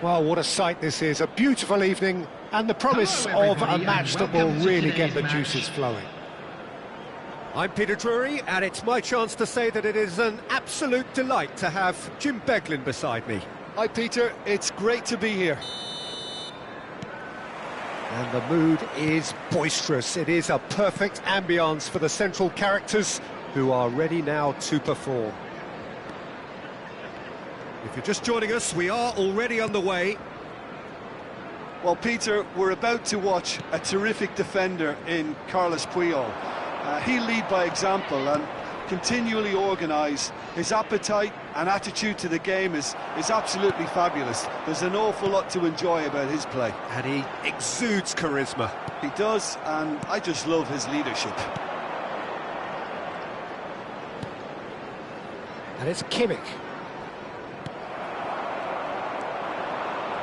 Well, what a sight this is. A beautiful evening and the promise of a match that will really get the juices flowing. I'm Peter Drury, and it's my chance to say that it is an absolute delight to have Jim Beglin beside me. Hi Peter, it's great to be here. And the mood is boisterous. It is a perfect ambience for the central characters who are ready now to perform. If you're just joining us, we are already underway. Well, Peter, we're about to watch a terrific defender in Carlos Puyol. He'll lead by example and continually organise. His appetite and attitude to the game is absolutely fabulous. There's an awful lot to enjoy about his play. And he exudes charisma. He does, and I just love his leadership. And it's Kimmich.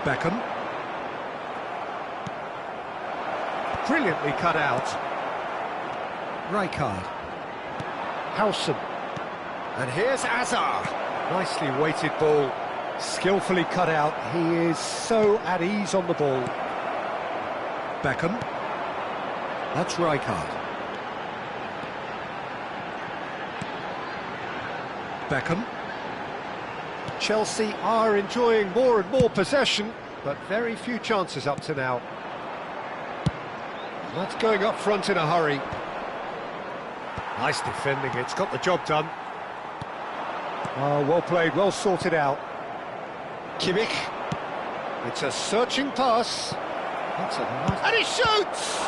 Beckham. Brilliantly cut out. Rijkaard. Howson. And here's Azar. Nicely weighted ball. Skillfully cut out. He is so at ease on the ball. Beckham. That's Rijkaard. Beckham. Chelsea are enjoying more and more possession, but very few chances up to now. That's going up front in a hurry. Nice defending, it's got the job done. Oh, well played, well sorted out. Kimmich. It's a searching pass. That's a nice... And he shoots!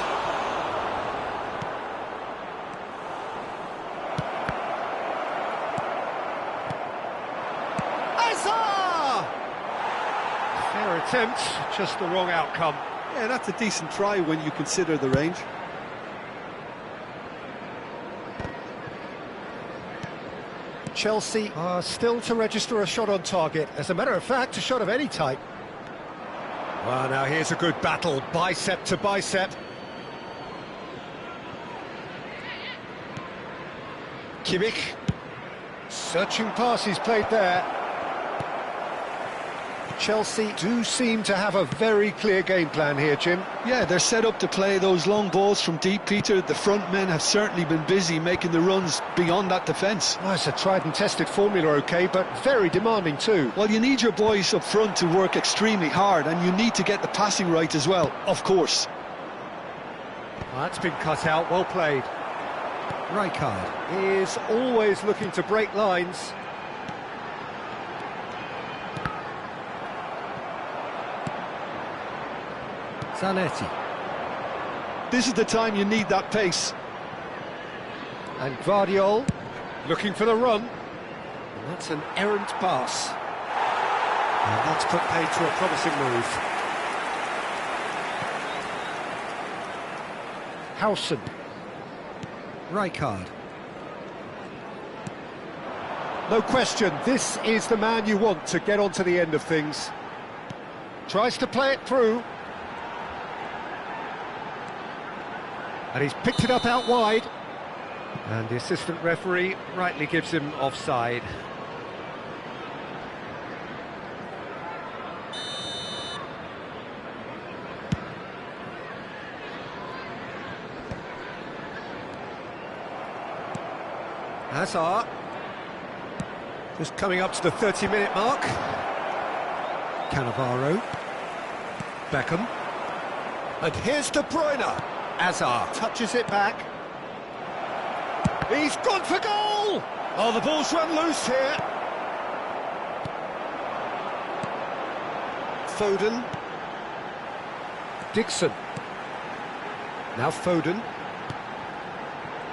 Fair attempt, just the wrong outcome. Yeah, that's a decent try when you consider the range. Chelsea are still to register a shot on target. As a matter of fact, a shot of any type. Well, now here's a good battle, bicep to bicep. Kimmich. Searching pass he's played there. Chelsea do seem to have a very clear game plan here, Jim. Yeah, they're set up to play those long balls from deep, Peter. The front men have certainly been busy making the runs beyond that defence. Well, it's a tried and tested formula, OK, but very demanding too. Well, you need your boys up front to work extremely hard, and you need to get the passing right as well, of course. Well, that's been cut out, well played. Rijkaard is always looking to break lines. Zanetti. This is the time you need that pace. And Guardiol looking for the run. And that's an errant pass. And that's put paid to a promising move. Howson. Rijkaard. No question, this is the man you want to get onto the end of things. Tries to play it through. And he's picked it up out wide. And the assistant referee rightly gives him offside. Hazard. Just coming up to the 30-minute mark. Cannavaro. Beckham. And here's De Bruyne. Azar touches it back. He's gone for goal! Oh, the ball's run loose here. Foden. Dixon. Now Foden.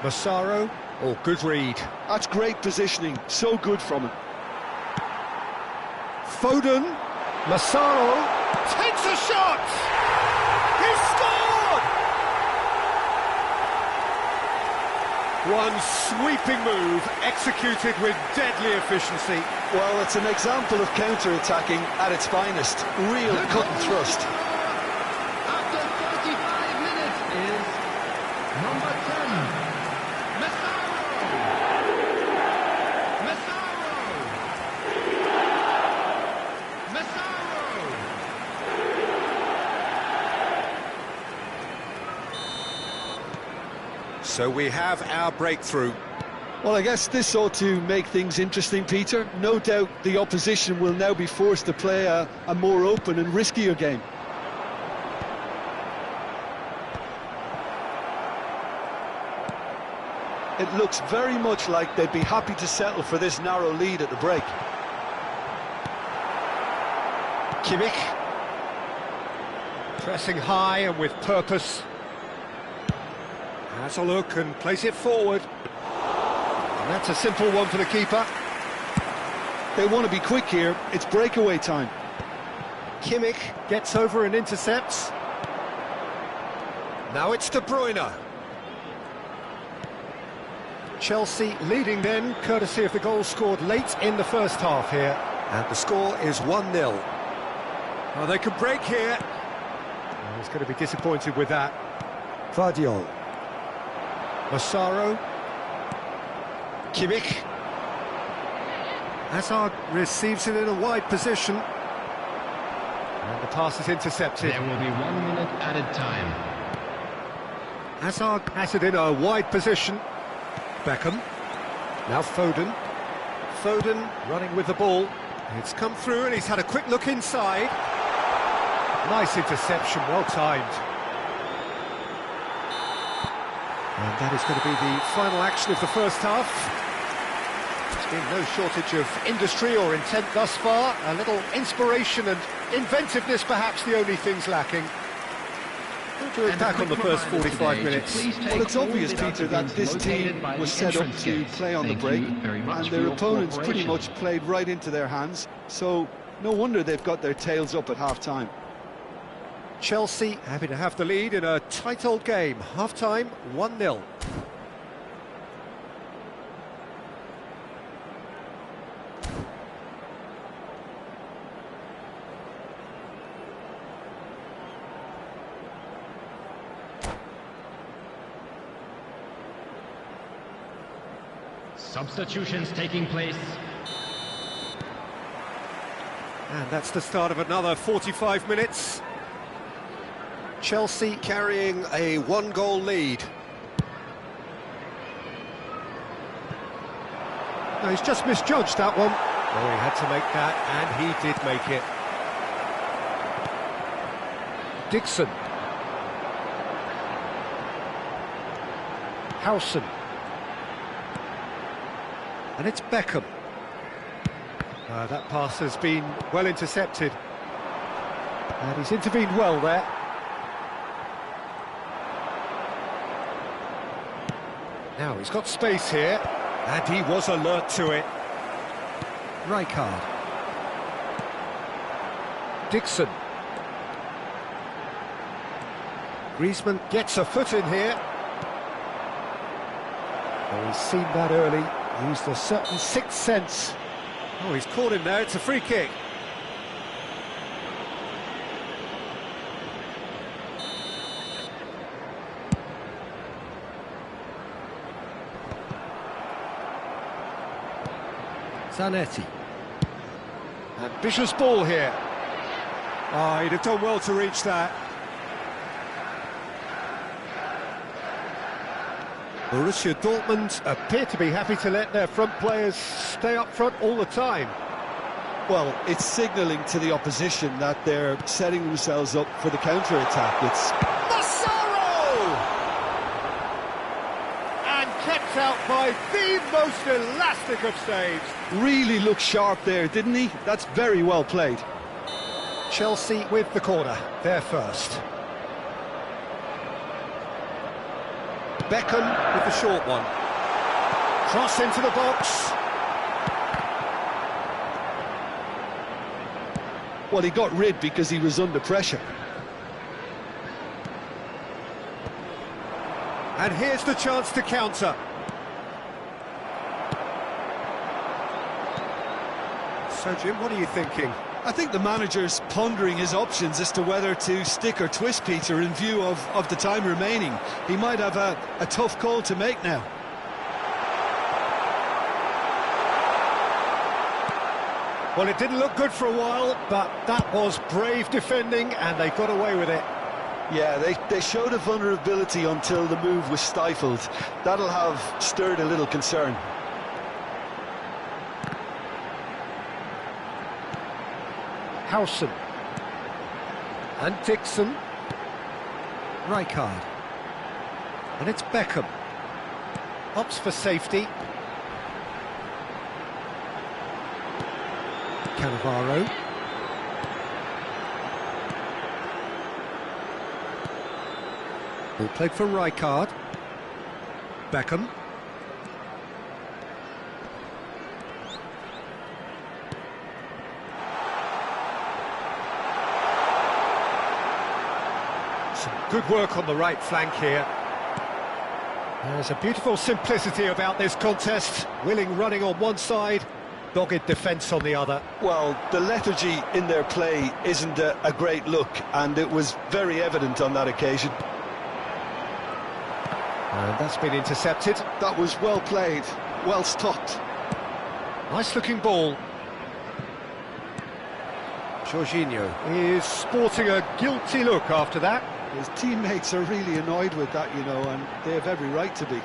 Massaro. Oh, good read. That's great positioning. So good from him. Foden. Massaro. Takes a shot! He scored! One sweeping move, executed with deadly efficiency. Well, it's an example of counter-attacking at its finest. Real cut and thrust. After 35 minutes is number 10, Massaro. So we have our breakthrough. Well, I guess this ought to make things interesting, Peter. No doubt the opposition will now be forced to play a more open and riskier game. It looks very much like they'd be happy to settle for this narrow lead at the break. Kimmich. Pressing high and with purpose. Has a look and plays it forward. And that's a simple one for the keeper. They want to be quick here. It's breakaway time. Kimmich gets over and intercepts. Now it's De Bruyne. Chelsea leading then, courtesy of the goal scored late in the first half here. And the score is 1-0. Well, they can break here. Oh, he's going to be disappointed with that. Vardiol. Massaro. Kimmich. Hazard receives it in a wide position. And the pass is intercepted. There will be 1 minute added time. Hazard has it in a wide position. Beckham. Now Foden. Foden running with the ball. It's come through and he's had a quick look inside. Nice interception, well timed. And that is going to be the final action of the first half. There's been no shortage of industry or intent thus far. A little inspiration and inventiveness perhaps the only things lacking. To attack on the first 45 minutes. Well, it's obvious, Peter, that this team was set up to play on the break, and their opponents pretty much played right into their hands, so no wonder they've got their tails up at half-time. Chelsea happy to have the lead in a tight old game. Half-time, 1-0. Substitutions taking place. And that's the start of another 45 minutes. Chelsea carrying a one-goal lead. No, he's just misjudged that one. Oh, he had to make that, and he did make it. Dixon. Howson. And it's Beckham. That pass has been well intercepted. And he's intervened well there. Now he's got space here. And he was alert to it. Rijkaard. Dixon. Griezmann gets a foot in here. Oh, he's seen that early. Used a certain sixth sense. Oh, he's caught him there. It's a free kick. Zanetti. Ambitious ball here. Oh, he'd have done well to reach that. Borussia Dortmund appear to be happy to let their front players stay up front all the time. Well, it's signalling to the opposition that they're setting themselves up for the counter-attack. It's Massaro! And kept out by the most elastic of saves. really looked sharp there, didn't he? That's very well played. Chelsea with the corner, they're first. Beckham with the short one. Cross into the box. Well, he got rid because he was under pressure. And here's the chance to counter. So, Jim, what are you thinking? I think the manager's pondering his options as to whether to stick or twist Peter in view of the time remaining. He might have a tough call to make now. Well, it didn't look good for a while, but that was brave defending, and they got away with it. Yeah, they showed a vulnerability until the move was stifled. That'll have stirred a little concern. Howson. And Dixon. Rijkaard. And it's Beckham. Opts for safety. Cannavaro. Ball played for Rijkaard. Beckham. Some good work on the right flank here. There's a beautiful simplicity about this contest. Willing running on one side, dogged defence on the other. Well, the lethargy in their play isn't a great look, and it was very evident on that occasion. And that's been intercepted. That was well played, well stopped. Nice looking ball. Jorginho is sporting a guilty look after that. His teammates are really annoyed with that, you know, and they have every right to be.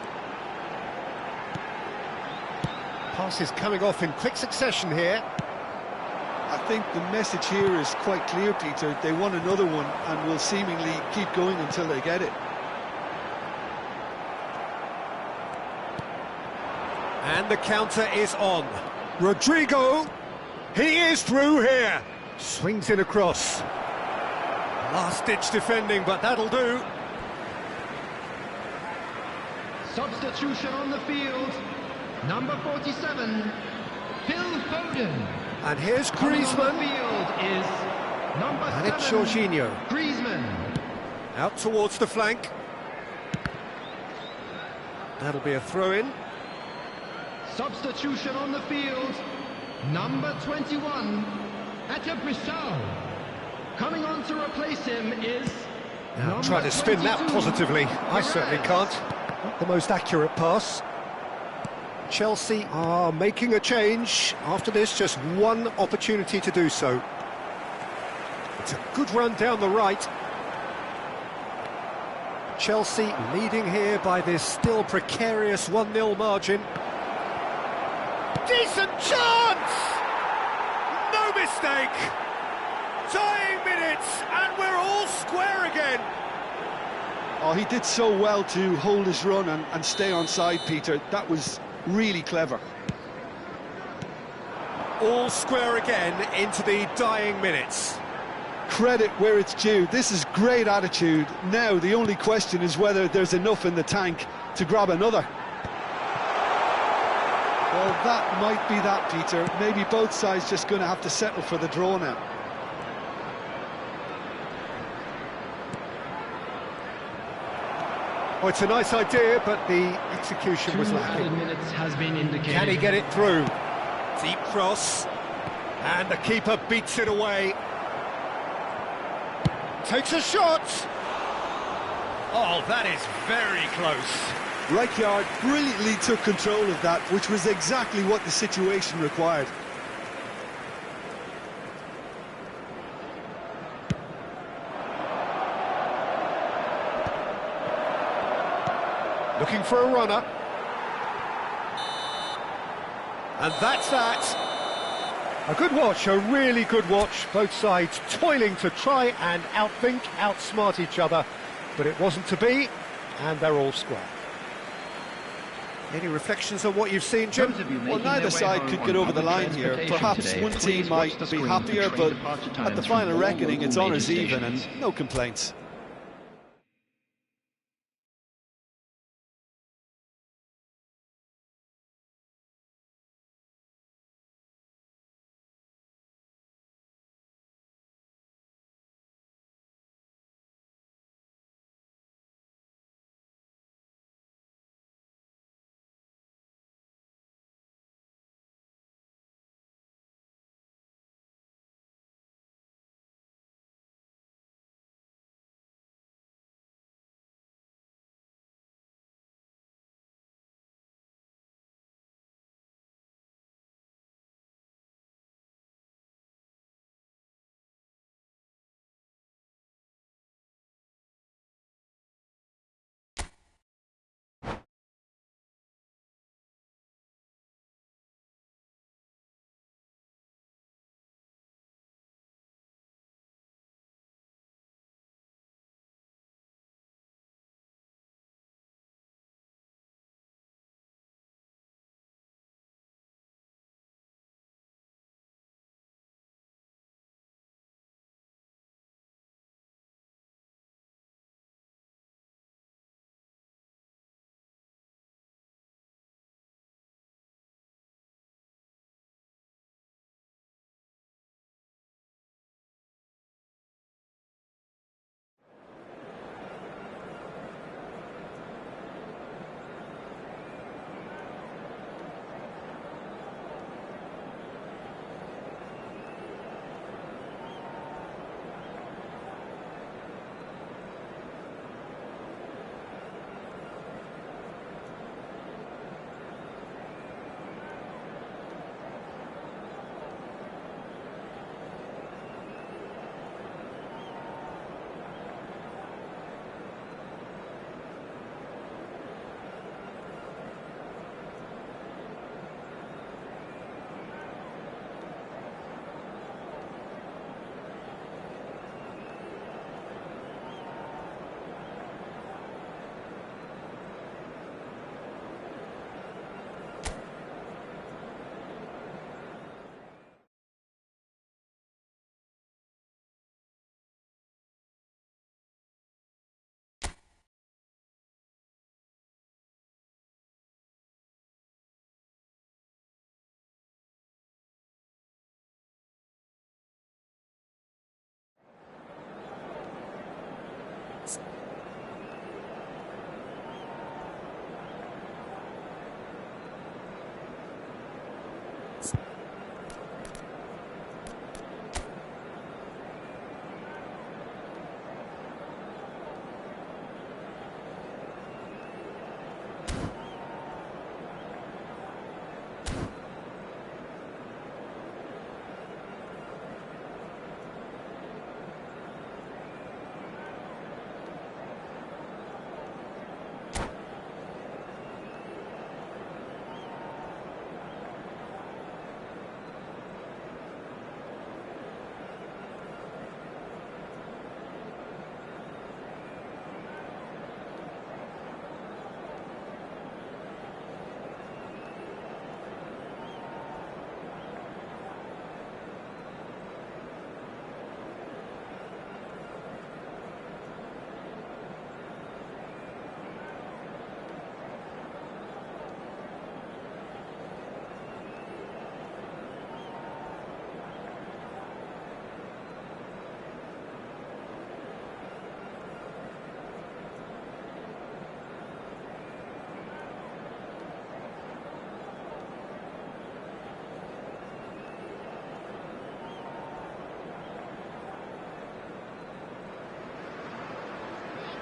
Passes coming off in quick succession here. I think the message here is quite clear, Peter. They want another one and will seemingly keep going until they get it. And the counter is on. Rodrigo, he is through here. Swings in across. Last-ditch defending, but that'll do. Substitution on the field. Number 47, Phil Foden. And here's Coming on the Griezmann. field is number And 7, it's Jorginho. Griezmann. Out towards the flank. That'll be a throw-in. Substitution on the field. Number 21, Atebrisau. Coming on to replace him is Now try to spin that 22, positively. I certainly Perez. can't. Not the most accurate pass. Chelsea are making a change. After this, just one opportunity to do so. It's a good run down the right. Chelsea leading here by this still precarious 1-0 margin. Decent chance! No mistake! Tying minutes, and we're all square again. Oh, he did so well to hold his run and stay on side, Peter. That was really clever. All square again into the dying minutes. Credit where it's due. This is great attitude. Now, the only question is whether there's enough in the tank to grab another. Well, that might be that, Peter. Maybe both sides just going to have to settle for the draw now. Oh, it's a nice idea, but the execution was 2 added lacking. minutes has been indicated. Can he get it through? Deep cross. And the keeper beats it away. Takes a shot. Oh, that is very close. Rijkaard brilliantly took control of that, which was exactly what the situation required. Looking for a runner. And that's that. A good watch, a really good watch. Both sides toiling to try and outthink, outsmart each other. But it wasn't to be, and they're all square. Any reflections on what you've seen, Jim? Well, neither side could get over the line here. Perhaps one team might be happier, but at the final reckoning, it's honours even and no complaints.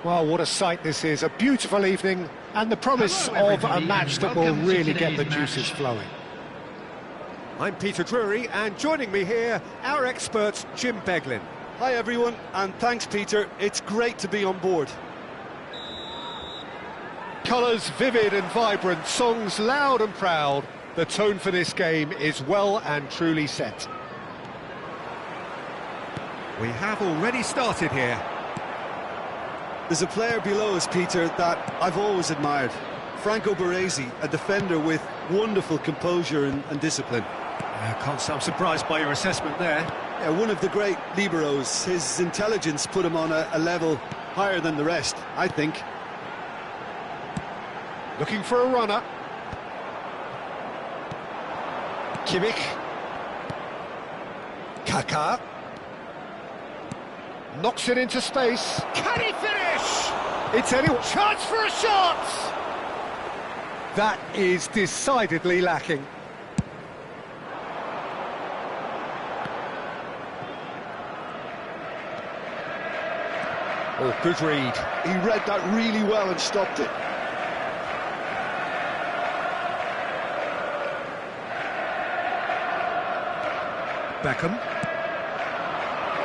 Well, what a sight this is. A beautiful evening and the promise of a match that will really get the juices flowing. I'm Peter Drury, and joining me here, our expert, Jim Beglin. Hi everyone, and thanks Peter, it's great to be on board. Colours vivid and vibrant, songs loud and proud. The tone for this game is well and truly set. We have already started here. There's a player below us, Peter, that I've always admired. Franco Baresi, a defender with wonderful composure and discipline. Can't say I'm surprised by your assessment there. Yeah, one of the great liberos. His intelligence put him on a level higher than the rest, I think. Looking for a runner. Kimmich. Kaká. Knocks it into space. Can he finish? It's anyone. Chance for a shot! That is decidedly lacking. Oh, good read. He read that really well and stopped it. Beckham.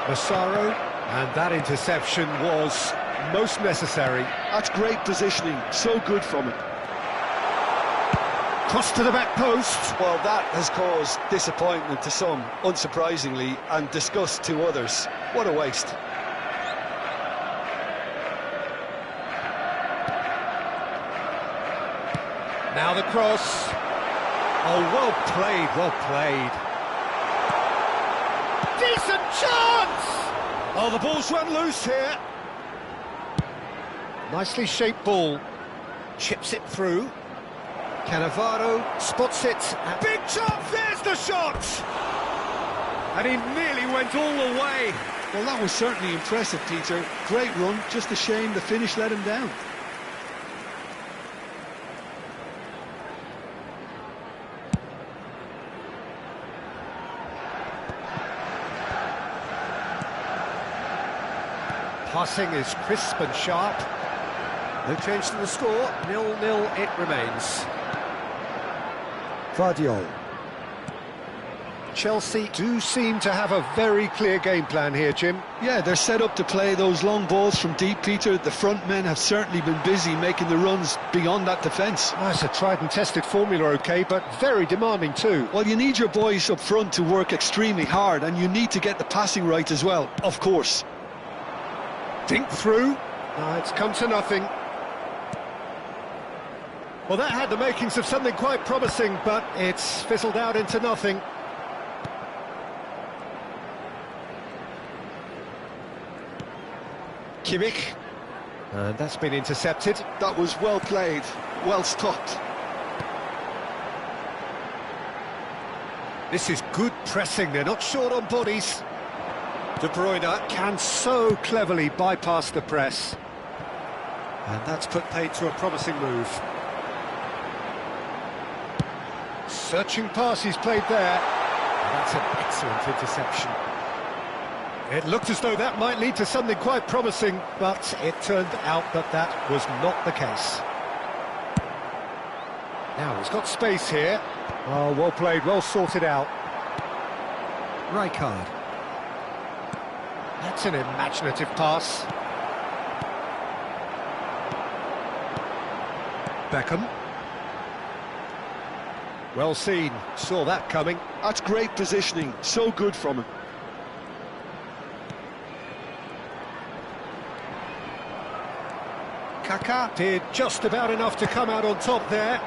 Massaro. And that interception was most necessary. That's great positioning, so good from him. Cross to the back post. Well, that has caused disappointment to some, unsurprisingly, and disgust to others. What a waste. Now the cross. Oh, well played, well played. Decent chance! Oh, the ball's run loose here. Nicely shaped ball. Chips it through. Cannavaro spots it. Big chance, there's the shot! And he nearly went all the way. Well, that was certainly impressive, Peter. Great run, just a shame the finish let him down. Passing is crisp and sharp. No change to the score. 0-0 it remains. Guardiola. Chelsea do seem to have a very clear game plan here, Jim. Yeah, they're set up to play those long balls from deep, Peter. The front men have certainly been busy making the runs beyond that defence. Oh, it's a tried and tested formula, OK, but very demanding too. Well, you need your boys up front to work extremely hard, and you need to get the passing right as well, of course. Dink through. It's come to nothing. Well, that had the makings of something quite promising, but it's fizzled out into nothing. Kimmich. And that's been intercepted. That was well played, well stopped. This is good pressing, they're not short on bodies. De Bruyne can so cleverly bypass the press. And that's put paid to a promising move. Searching pass he's played there. That's an excellent interception. It looked as though that might lead to something quite promising, but it turned out that that was not the case. Now he's got space here. Oh, well played, well sorted out. Rijkaard. That's an imaginative pass. Beckham. Well seen, saw that coming. That's great positioning, so good from him. Kaká did just about enough to come out on top there.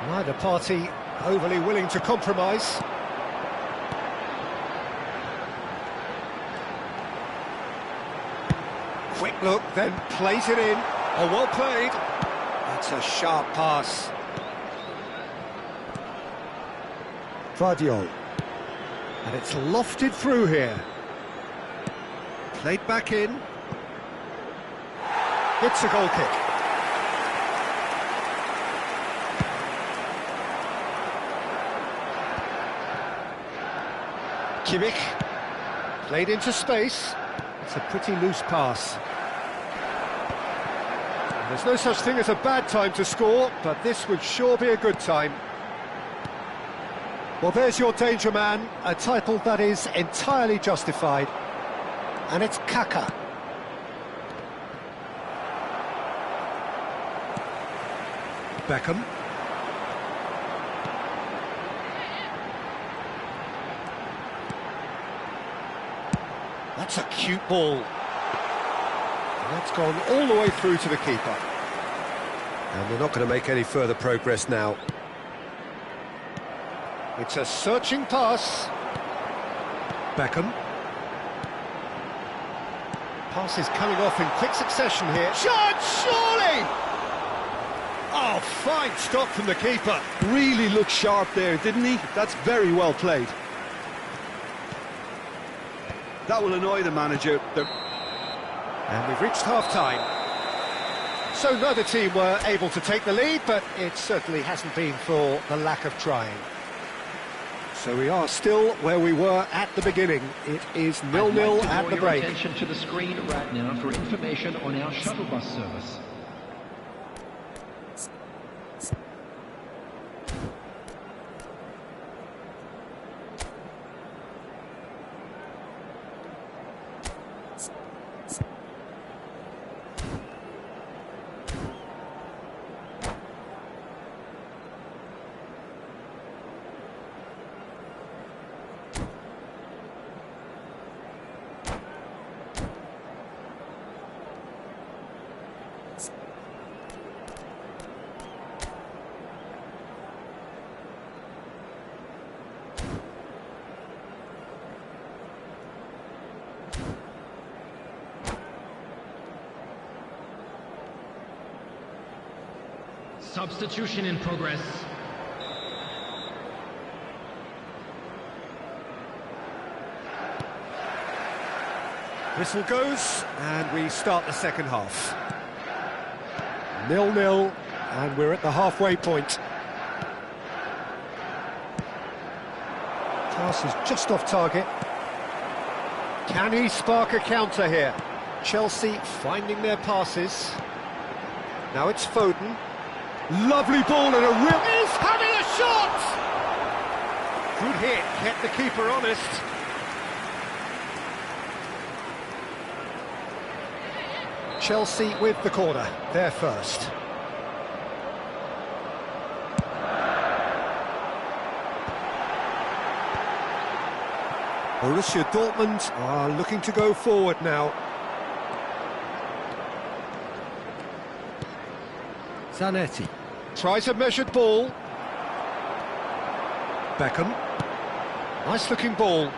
Neither party overly willing to compromise. Quick look, then plays it in. Oh, well played. That's a sharp pass. Vardiol. And it's lofted through here. Played back in. It's a goal kick. Kimmich. Played into space. It's a pretty loose pass. There's no such thing as a bad time to score, but this would sure be a good time. Well, there's your danger man, a title that is entirely justified. And it's Kaká. Beckham. That's a cute ball. And that's gone all the way through to the keeper. And they're not going to make any further progress now. It's a searching pass. Beckham. Pass is coming off in quick succession here. Shot, surely! Oh, fine stop from the keeper. Really looked sharp there, didn't he? That's very well played. That will annoy the manager. And we've reached half-time. So neither team were able to take the lead, but it certainly hasn't been for the lack of trying. So we are still where we were at the beginning. It is 0-0 at the break. Attention to the screen right now for information on our shuttle bus service. Substitution in progress. Whistle goes, and we start the second half. 0-0, and we're at the halfway point. Pass is just off target. Can he spark a counter here? Chelsea finding their passes. Now it's Foden. Lovely ball and a real... He's having a shot! Good hit, kept the keeper honest. Chelsea with the corner, they're first. Borussia Dortmund are looking to go forward now. Zanetti tries a measured ball. Beckham. Nice looking ball.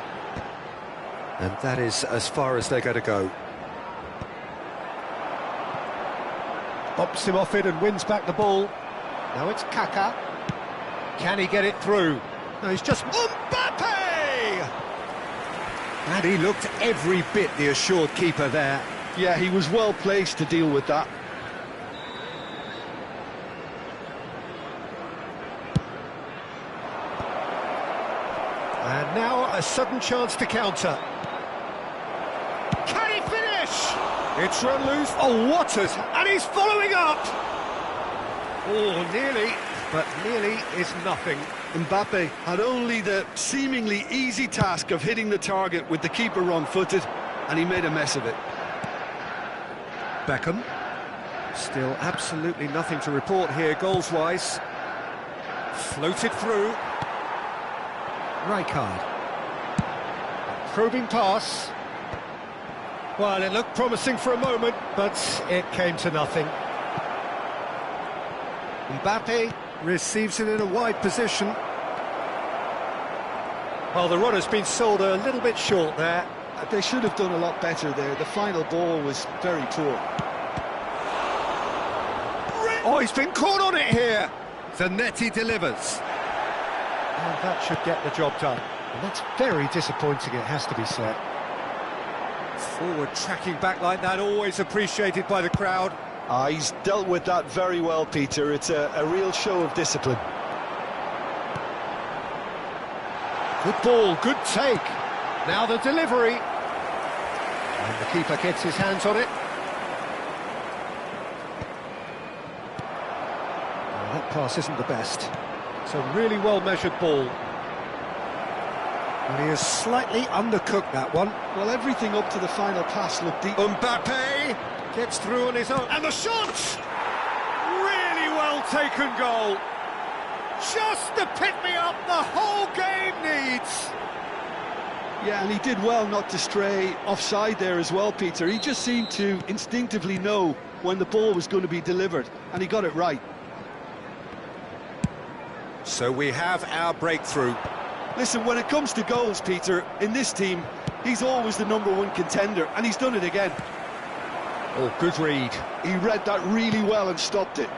And that is as far as they're going to go. Bops him off it and wins back the ball. Now it's Kaká. Can he get it through? No, he's just... Mbappe! And he looked every bit the assured keeper there. Yeah, he was well placed to deal with that. And now a sudden chance to counter. Can he finish? It's run loose. Oh, Waters, and he's following up. Oh, nearly, but nearly is nothing. Mbappe had only the seemingly easy task of hitting the target with the keeper wrong-footed, and he made a mess of it. Beckham. Still absolutely nothing to report here goals-wise. Floated through. Rijkaard. Probing pass. Well, it looked promising for a moment, but it came to nothing. Mbappe receives it in a wide position. Well, the runner's been sold a little bit short there. They should have done a lot better there. The final ball was very poor. Oh, he's been caught on it here. Zanetti delivers. And that should get the job done. And that's very disappointing, it has to be said. Forward tracking back like that, always appreciated by the crowd. He's dealt with that very well, Peter. It's a real show of discipline. Good ball, good take. Now the delivery. And the keeper gets his hands on it. Well, that pass isn't the best. It's a really well-measured ball. And he has slightly undercooked that one. Well, everything up to the final pass looked deep. Mbappe gets through on his own. And the shot! Really well-taken goal. Just to pick me up the whole game needs. Yeah, and he did well not to stray offside there as well, Peter. He just seemed to instinctively know when the ball was going to be delivered, and he got it right. So we have our breakthrough. Listen, when it comes to goals, Peter, in this team, he's always the #1 contender, and he's done it again. Oh, good read. He read that really well and stopped it.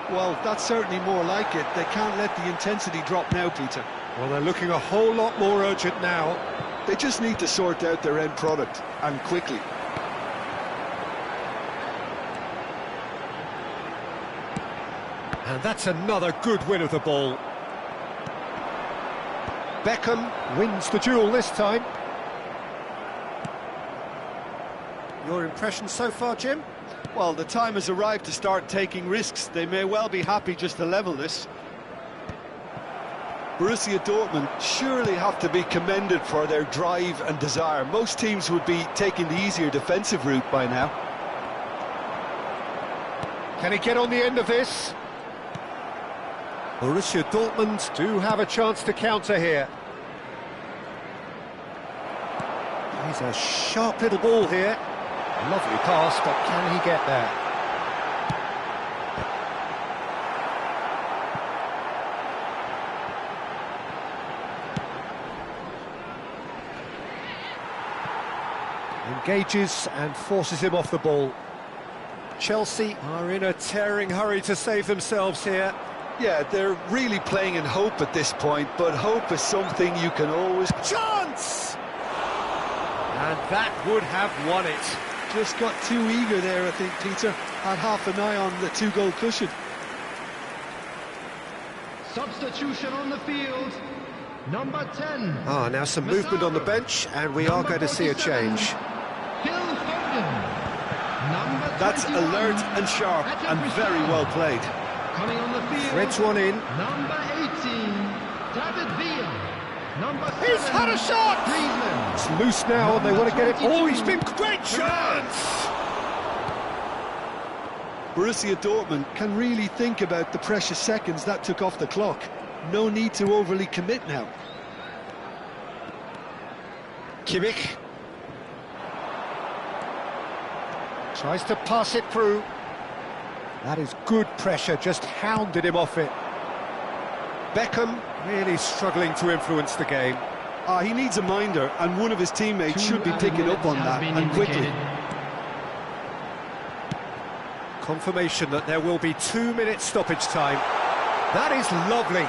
Well, that's certainly more like it. They can't let the intensity drop now, Peter. Well, they're looking a whole lot more urgent now. They just need to sort out their end product, and quickly. And that's another good win of the ball. Beckham wins the duel this time. Your impression so far, Jim? Well, the time has arrived to start taking risks. They may well be happy just to level this. Borussia Dortmund surely have to be commended for their drive and desire. Most teams would be taking the easier defensive route by now. Can he get on the end of this? Borussia Dortmund do have a chance to counter here. He's a sharp little ball here. Lovely pass, but can he get there? Engages and forces him off the ball. Chelsea are in a tearing hurry to save themselves here. Yeah, they're really playing in hope at this point, but hope is something you can always... Chance! And that would have won it. Just got too eager there, I think, Peter. Had half an eye on the two-goal cushion. Substitution on the field. Number 10. Now some movement on the bench, and we are going to see a change. That's alert and sharp and very well played. Coming on the field. Threads one in. Number 18, David Villa. Number 7, He's had a shot! Griezmann. It's loose now, and they want to get it. Oh, he's been great chance! Borussia Dortmund can really think about the precious seconds that took off the clock. No need to overly commit now. Kimmich tries to pass it through. That is good pressure, just hounded him off it. Beckham really struggling to influence the game. He needs a minder, and one of his teammates should be picking up on that, and quickly. Confirmation that there will be 2 minutes stoppage time. That is lovely.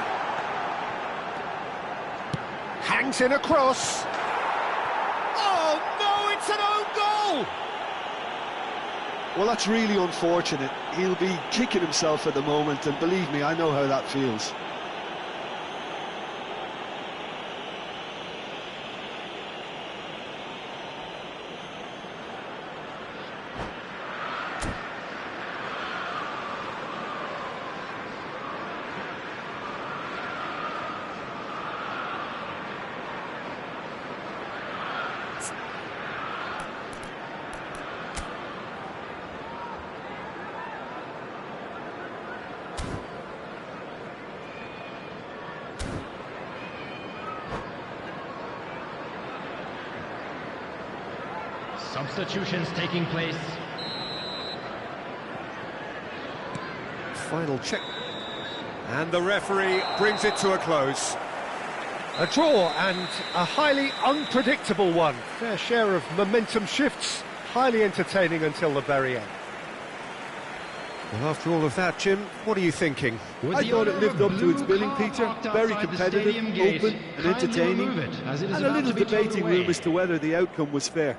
Hangs in a cross. Oh no, it's an own goal! Well, that's really unfortunate. He'll be kicking himself at the moment, and believe me, I know how that feels. Substitutions taking place. Final check. And the referee brings it to a close. A draw, and a highly unpredictable one. Fair share of momentum shifts, highly entertaining until the very end. Well, after all of that, Jim, what are you thinking? I thought it lived up to its billing, Peter. Very competitive, open and entertaining, and a little debating room as to whether the outcome was fair.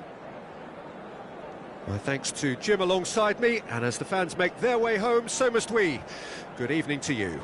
My thanks to Jim alongside me, and as the fans make their way home, so must we. Good evening to you.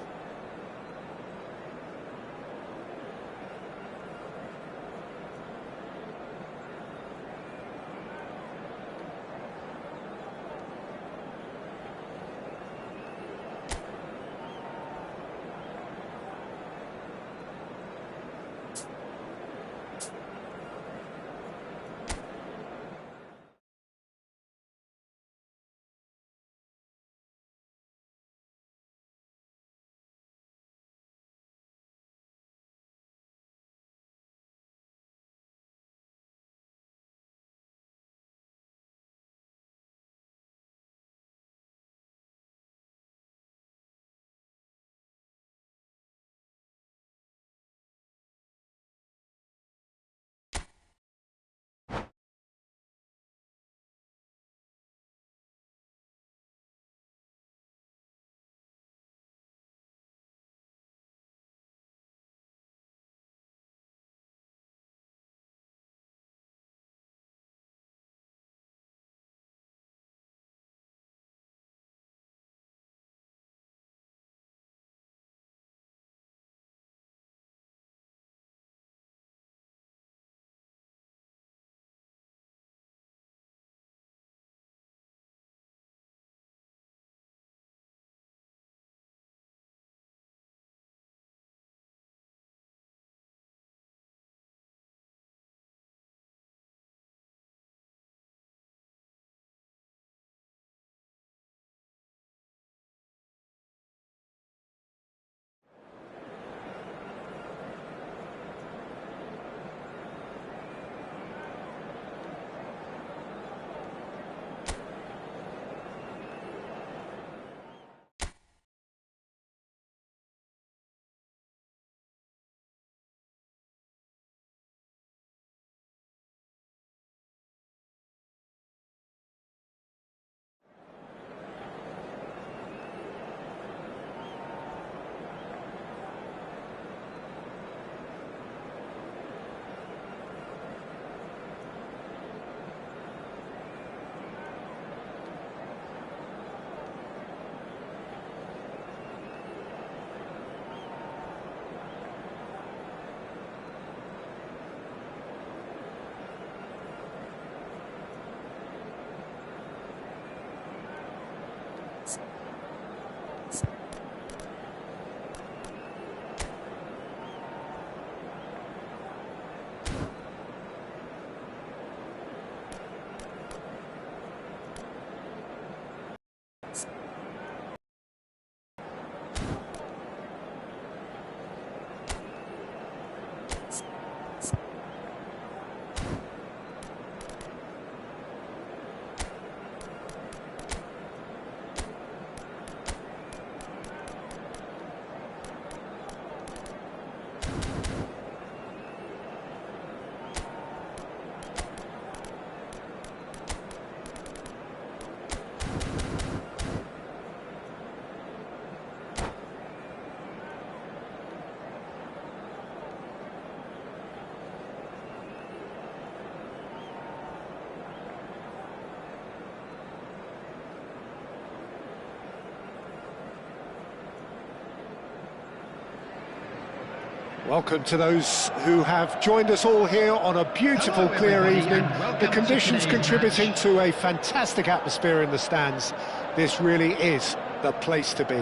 Welcome to those who have joined us all here on a beautiful, clear evening. The conditions contributing to a fantastic atmosphere in the stands. This really is the place to be.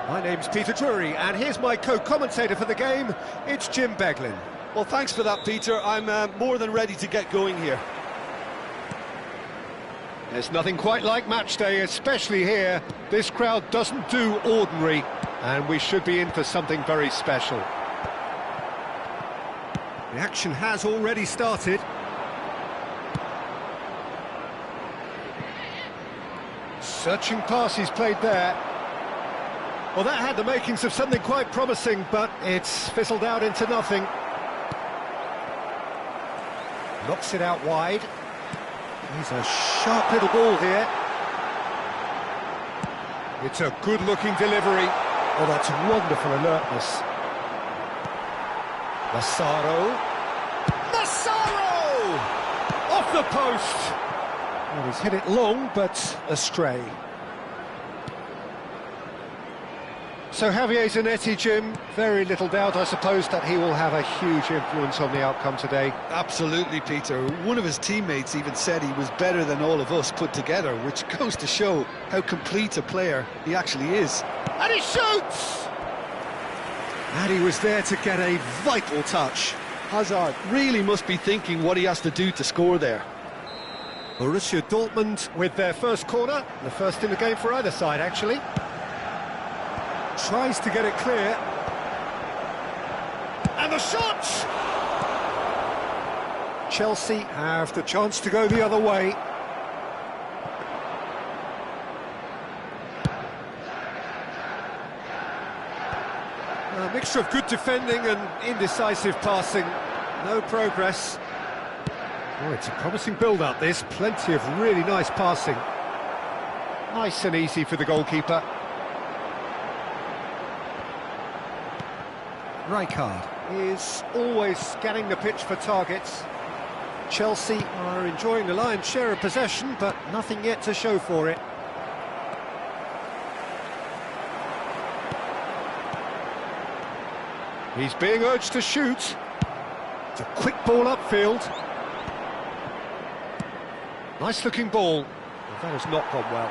My name's Peter Drury, and here's my co-commentator for the game. It's Jim Beglin. Well, thanks for that, Peter. I'm more than ready to get going here. There's nothing quite like match day, especially here. This crowd doesn't do ordinary, and we should be in for something very special. The action has already started. Searching pass he's played there. Well, that had the makings of something quite promising, but it's fizzled out into nothing. Knocks it out wide. He's a sharp little ball here. It's a good-looking delivery. Oh, that's wonderful alertness. Massaro. Massaro! Off the post! Well, he's hit it long, but astray. So Javier Zanetti, Jim, very little doubt, I suppose, that he will have a huge influence on the outcome today. Absolutely, Peter. One of his teammates even said he was better than all of us put together, which goes to show how complete a player he actually is. And he shoots! And he was there to get a vital touch. Hazard really must be thinking what he has to do to score there. Borussia Dortmund with their first corner, the first in the game for either side, actually. Tries to get it clear. And the shot! Chelsea have the chance to go the other way. A mixture of good defending and indecisive passing. No progress. Oh, it's a promising build-up, this. Plenty of really nice passing. Nice and easy for the goalkeeper. Rijkaard is always scanning the pitch for targets. Chelsea are enjoying the lion's share of possession, but nothing yet to show for it. He's being urged to shoot. It's a quick ball upfield. Nice looking ball. But that has not gone well.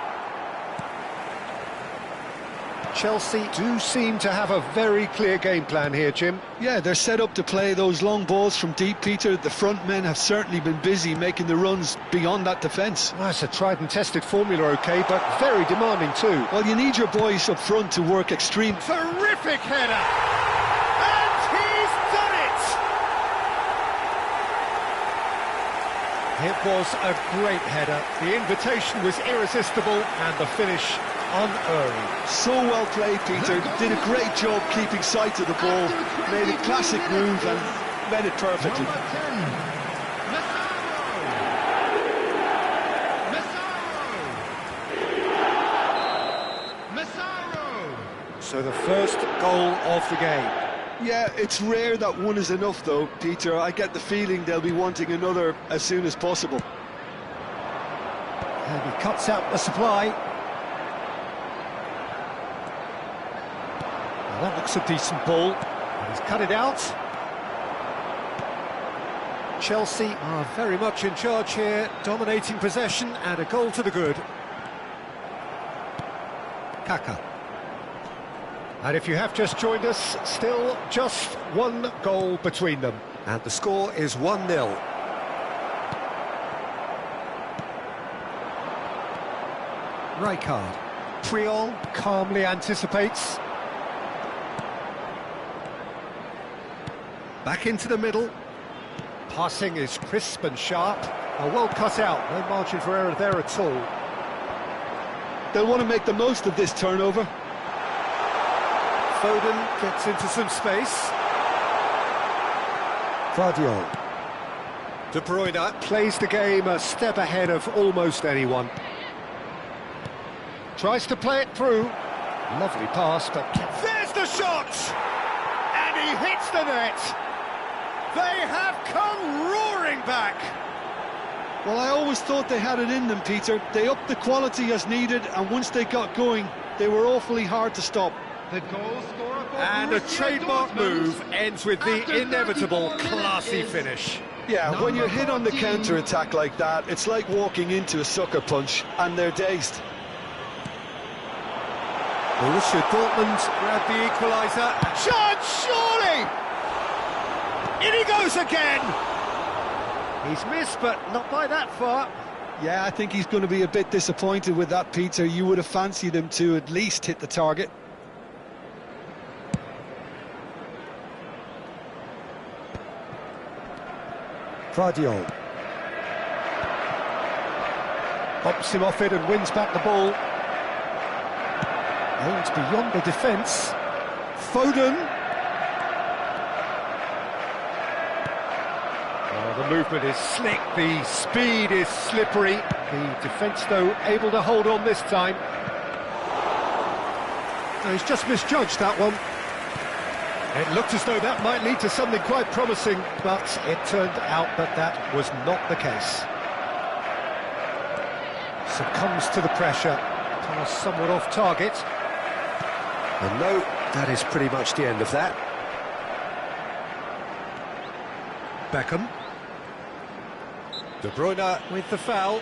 Chelsea do seem to have a very clear game plan here, Jim. Yeah, they're set up to play those long balls from deep, Peter. The front men have certainly been busy making the runs beyond that defence. Well, it's a tried and tested formula, OK, but very demanding too. Well, you need your boys up front to work extreme. Terrific header! And he's done it! It was a great header. The invitation was irresistible and the finish unerring. So well played, Peter. Did a great job keeping sight of the ball. Made a classic move and made it perfectly. Number 10, Massaro! Massaro! So the first goal of the game. Yeah, it's rare that one is enough though, Peter. I get the feeling they'll be wanting another as soon as possible. And he cuts out the supply. That looks a decent ball. He's cut it out. Chelsea are very much in charge here, dominating possession and a goal to the good. Kaka. And if you have just joined us, still just one goal between them. And the score is 1-0. Rijkaard. Puyol calmly anticipates. Back into the middle. Passing is crisp and sharp. Well cut out, no margin for error there at all. They'll want to make the most of this turnover. Foden gets into some space. Guardiola. De Bruyne plays the game a step ahead of almost anyone. Tries to play it through. Lovely pass, but... There's the shot! And he hits the net! They have come roaring back! Well, I always thought they had it in them, Peter. They upped the quality as needed, and once they got going, they were awfully hard to stop. The goal scorer for And a Borussia trademark Dortmund move ends with the after inevitable 34 minutes classy is finish. Yeah, when you're hit on the 14. counter-attack like that, it's like walking into a sucker punch, and they're dazed. Borussia Dortmund grab the equaliser. Chance, surely! In he goes again! He's missed, but not by that far. Yeah, I think he's going to be a bit disappointed with that, Peter. You would have fancied him to at least hit the target. Guardiola. Pops him off it and wins back the ball. Aimed beyond the defence. Foden. Oh, the movement is slick, the speed is slippery. The defence, though, able to hold on this time. No, he's just misjudged that one. It looked as though that might lead to something quite promising, but it turned out that that was not the case. Succumbs to the pressure. Pass somewhat off target. And no, that is pretty much the end of that. Beckham. De Bruyne with the foul.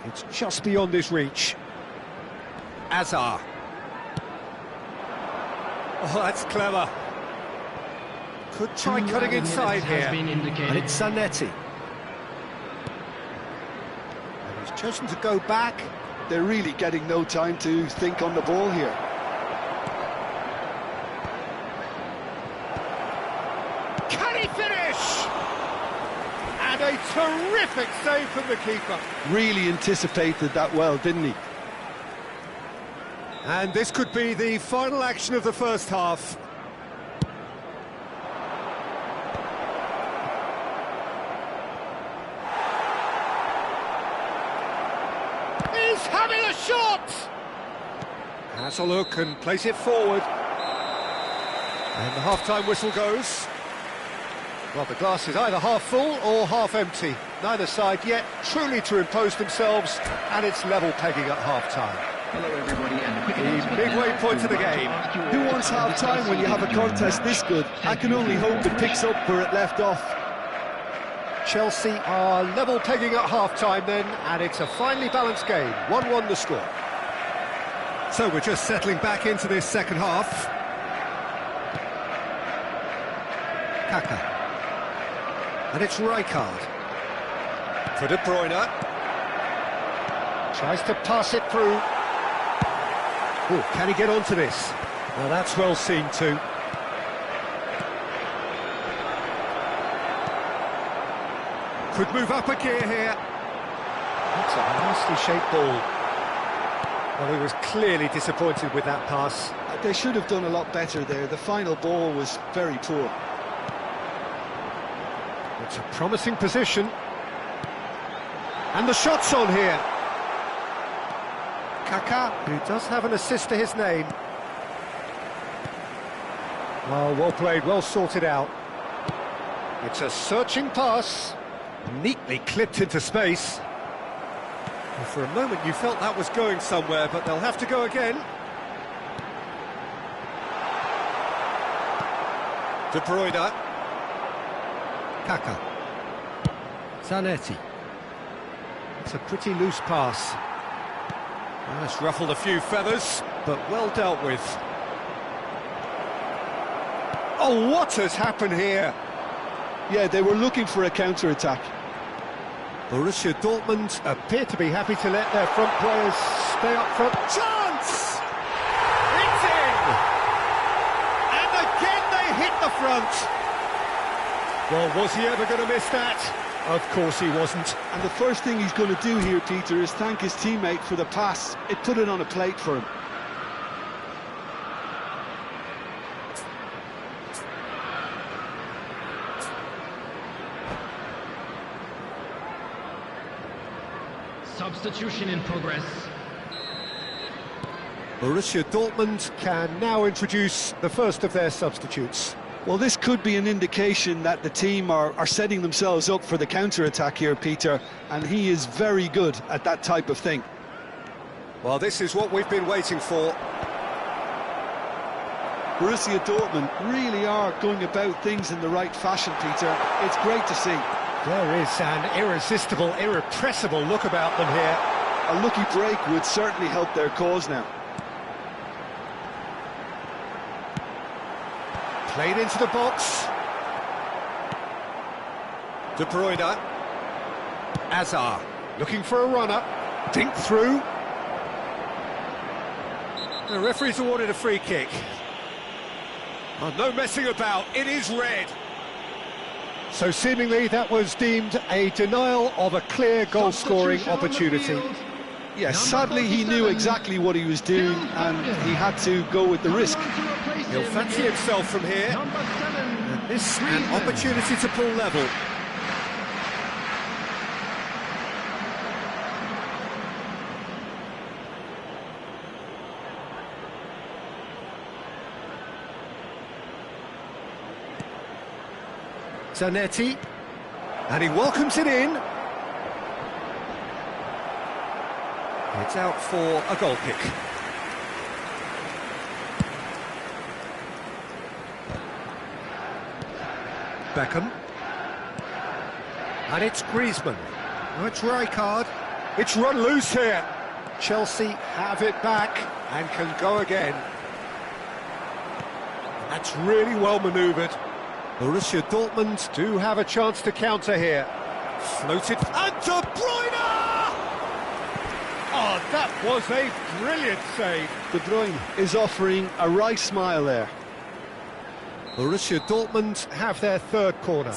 It's just beyond his reach. Azar. Oh, that's clever. Could try cutting inside here. And it's Zanetti. And he's chosen to go back. They're really getting no time to think on the ball here. Can he finish? And a terrific save from the keeper. Really anticipated that well, didn't he? And this could be the final action of the first half. He's having a shot! Has a look and plays it forward. And the half-time whistle goes. Well, the glass is either half full or half empty. Neither side yet truly to impose themselves, and it's level pegging at half-time. Hello everybody, and a quick The midway point of the game. Who wants half-time when you have a contest this good? I can only hope it picks up where it left off. Chelsea are level pegging at half-time then, and it's a finely balanced game. 1-1 the score. So we're just settling back into this second half. Kaka. And it's Rijkaard. For De Bruyne. Tries to pass it through. Oh, can he get onto this? Well, that's well seen too. Could move up a gear here. That's a nicely shaped ball. Well, he was clearly disappointed with that pass. They should have done a lot better there. The final ball was very poor. It's a promising position. And the shot's on here. Kaka, who does have an assist to his name. Well played, well sorted out. It's a searching pass. Neatly clipped into space. And for a moment you felt that was going somewhere, but they'll have to go again. De Bruyne. Kaka. Zanetti. It's a pretty loose pass. Well, it's ruffled a few feathers, but well dealt with. Oh, what has happened here? Yeah, they were looking for a counter-attack. Borussia Dortmund appear to be happy to let their front players stay up front. Chance! It's in! And again they hit the front. Well, was he ever going to miss that? Of course he wasn't. And the first thing he's going to do here, Peter, is thank his teammate for the pass. It put it on a plate for him. Substitution in progress. Borussia Dortmund can now introduce the first of their substitutes. Well, this could be an indication that the team are setting themselves up for the counter-attack here, Peter, and he is very good at that type of thing. Well, this is what we've been waiting for. Borussia Dortmund really are going about things in the right fashion, Peter. It's great to see. There is an irresistible, irrepressible look about them here. A lucky break would certainly help their cause now. Played into the box. De Bruyne. Azar, looking for a runner. Dink through. The referee's awarded a free kick. Oh, no messing about, it is red. So seemingly that was deemed a denial of a clear goal-scoring Substitution on the opportunity. field. Yes, Number sadly he knew 47. exactly what he was doing and he had to go with the risk. Coming on to replace He'll him fancy is himself from here. Number 7. This an Griezmann. opportunity to pull level. Zanetti, and he welcomes it in. It's out for a goal kick. Beckham. And it's Griezmann. Oh, it's Rijkaard. It's run loose here. Chelsea have it back and can go again. That's really well manoeuvred. Borussia Dortmund do have a chance to counter here. Floated, and De Bruyne! Oh, that was a brilliant save. De Bruyne is offering a wry smile there. Borussia Dortmund have their third corner.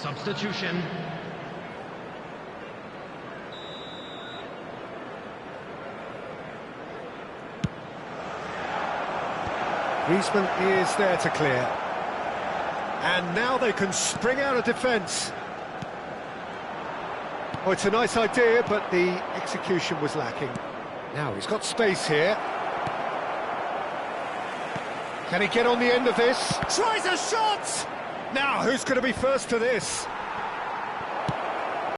Substitution. Griezmann is there to clear. And now they can spring out of defence. Oh, it's a nice idea, but the execution was lacking. Now he's got space here. Can he get on the end of this? Tries a shot! Now, who's going to be first to this?